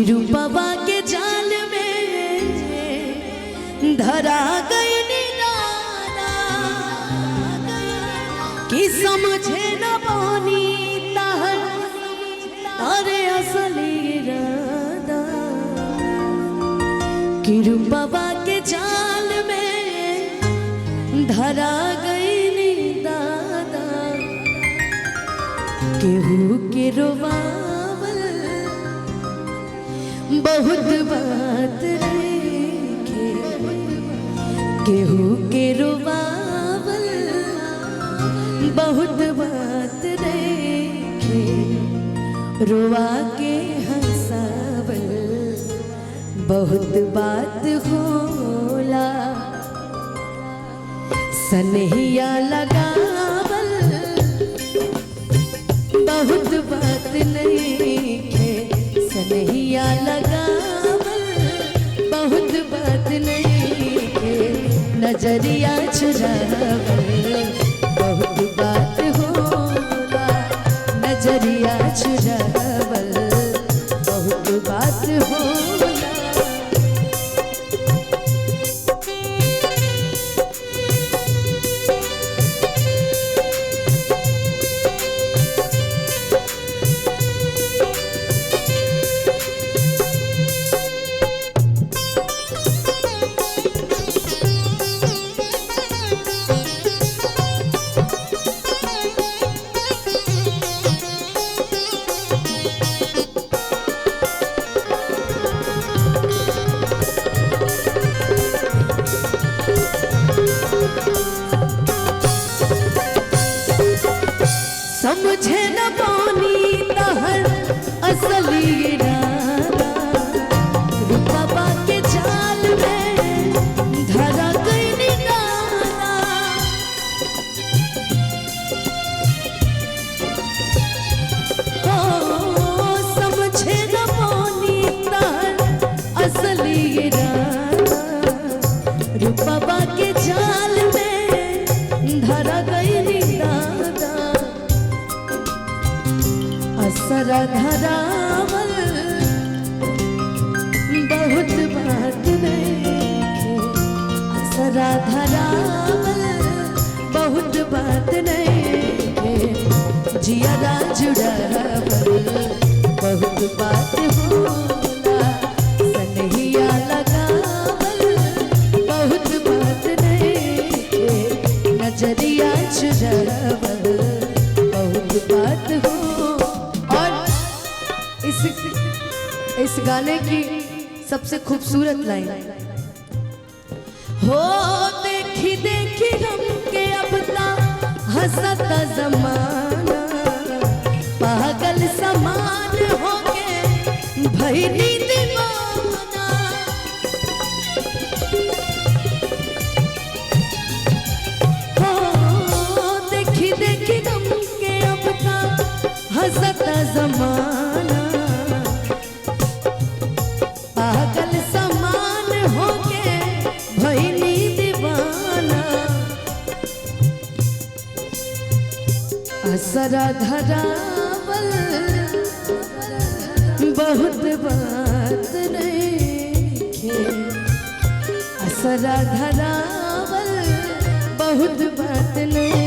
रूपवा के जाल में धरा गई दादा कि समझे न पानी तहर अरे असली इरादा कि रूपवा के जाल में धरा गई दादा केहू के रोवावल बहुत बात रखे केहू के रोवावल बहुत बात रखे रोवा के हंसावल बहुत बात होला सनहिया लगावल बहुत बात नहीं है सनहिया लगावल बहुत बात नहीं है नजरिया चुरावल बहुत बात होला नजरिया चुरावल बहुत बात होला। समझे न पानी तहर असली इरादा रूपवा के जाल में धरा गई दादा ओ समझे न पानी तहर असली इरादा रूपवा के जाल में धरा गई दादा असरा धरावल बहुत बात नहीं असरा धरावल बहुत बात नहीं जियारा जुड़ावल बहुत बात होला सनहिया लगावल बहुत बात नहीं नजरिया चुरावल बहुत बात हो। इस गाने की सबसे खूबसूरत लाइन हो देखी देखी हमके अब तक हंसता जमाना पागल समान होके भइली दीवाना हो देखी देखी हमके अब तक हंसता जमाना पागल समान होके भइली दीवाना असरा धरावल बहुत बात नहीं असरा धरावल बहुत बात नहीं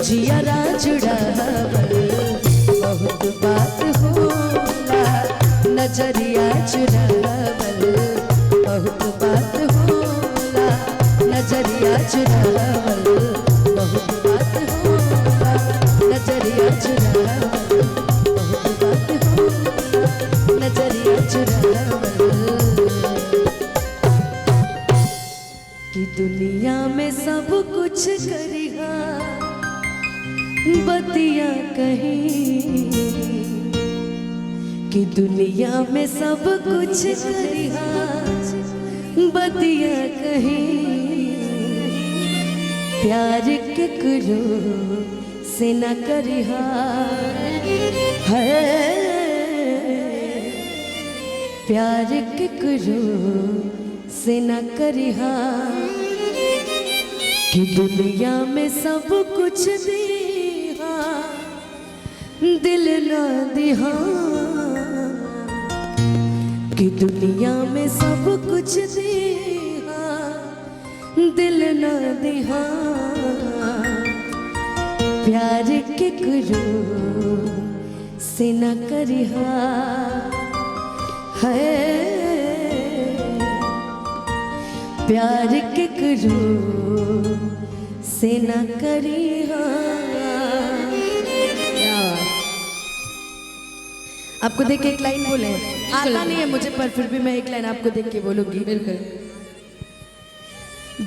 जियारा जुड़ावल बहुत बात होला नजरिया चुरावल बहुत बात होला नजरिया चुरावल बहुत बात होला नजरिया चुरावल बहुत बात होला नजरिया चुरावल कि दुनिया में सब कुछ करिहा बतिया कहीं कि दुनिया में सब कुछ करिहा बतिया कहीं प्यार केकरो से न करिहा है प्यार केकरो से न करिहा कि दुनिया में सब कुछ दिहा दिल न दिहा कि दुनिया में सब कुछ दिया दिल न दिया, प्यार के करो से न करिहा है, प्यार के करो से न करिहा। आपको देख के एक लाइन बोले, आता नहीं है मुझे पर फिर भी मैं एक लाइन आपको देख के बोलूंगी। बिल्कुल।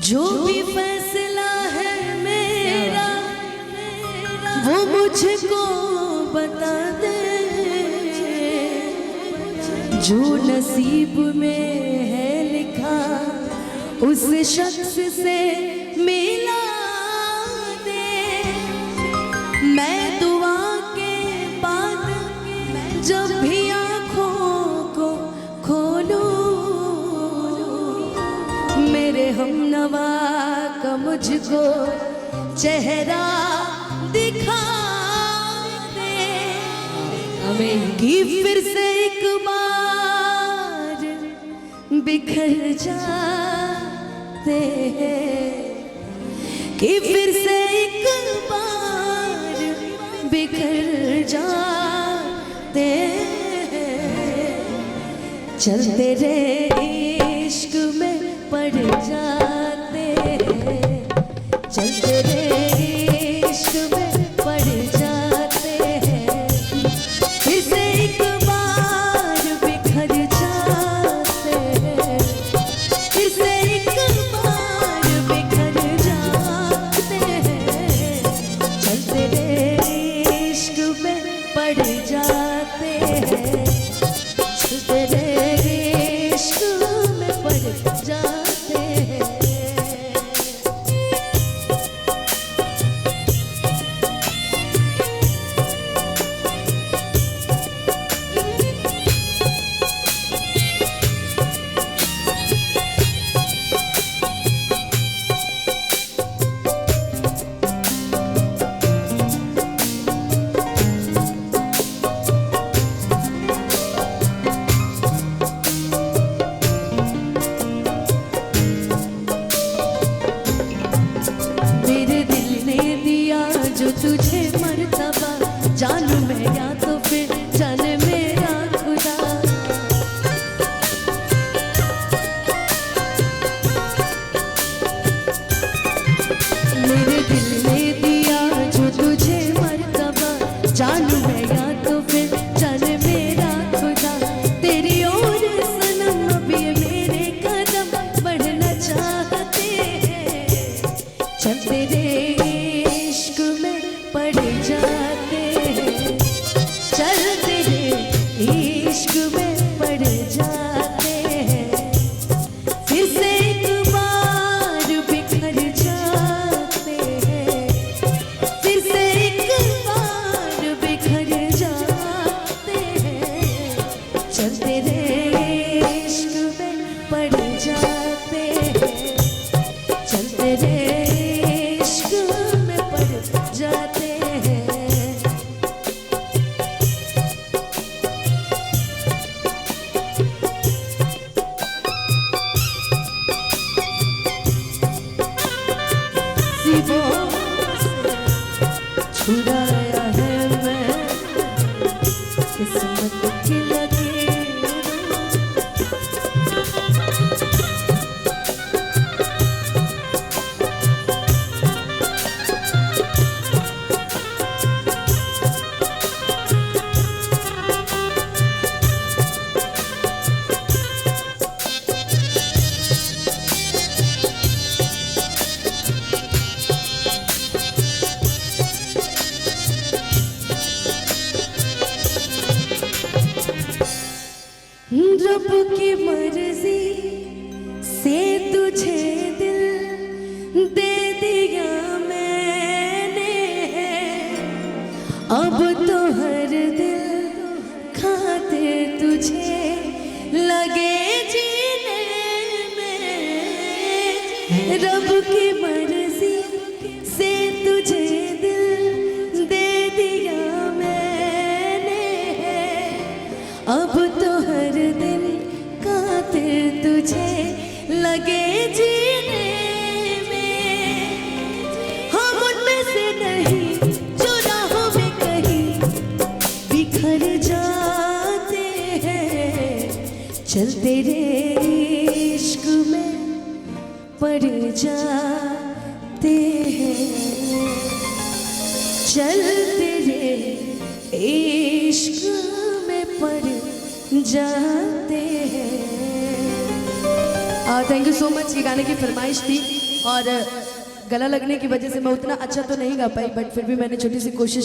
जो भी फैसला है मेरा वो मुझको बता दे, जो नसीब में है लिखा उस शख्स से मिला दे। मैं दुआ के बाद जब भी आँखों को खोलूं, मेरे हमनवा का मुझको चेहरा दिखा दे, कि फिर से एक बार बिखर जाते हैं, कि फिर से एक बार बिखर जाते हैं, चलते रहे इश्क में पड़ जाते हैं, चलते रहे इश्क में पड़ जाते हैं, फिर से एक बार बिखर जाते हैं, फिर से एक बार बिखर जाते हैं, चलते रहे इश्क में पड़ जाते हैं, चलते रहे इश्क में पड़ जाते हैं। मेरे दिल ने दिया जो तुझे मर्तबा, जानू मैं या तो फिर जाने मेरा खुदा। मेरे दिल ने दिया जो तुझे मर्तबा, जानू मैं या तो फिर जाने मेरा खुदा। तेरी ओर सनम अब ये मेरे कदम बढ़ना चाहते हैं, चलते रहे इश्क में पड़ जाते हैं, चलते रहे इश्क में पड़ जाते हैं, फिर से एक बार बिखर जाते हैं, फिर से एक बार बिखर जाते हैं, चलते रहे इश्क में पड़ जाते हैं, चलते रहे इश्क में पड़ जाते हैं। सिबों से छुड़ाया है मैं किस्मत की लकीरों, रब की मर्जी से तुझे दिल दे दिया मैंने, अब तो हर दिल खातिर तुझे लगे जीने में। रब की मर्जी से तुझे दिल दे दिया मैंने, अब तो हर दिन चल तेरे इश्क में पड़ जाते हैं, चल तेरे इश्क में पड़ जाते हैं। Thank you so much. ये गाने की फरमाइश थी और गला लगने की वजह से मैं उतना अच्छा तो नहीं गा पाई, बट फिर भी मैंने छोटी सी कोशिश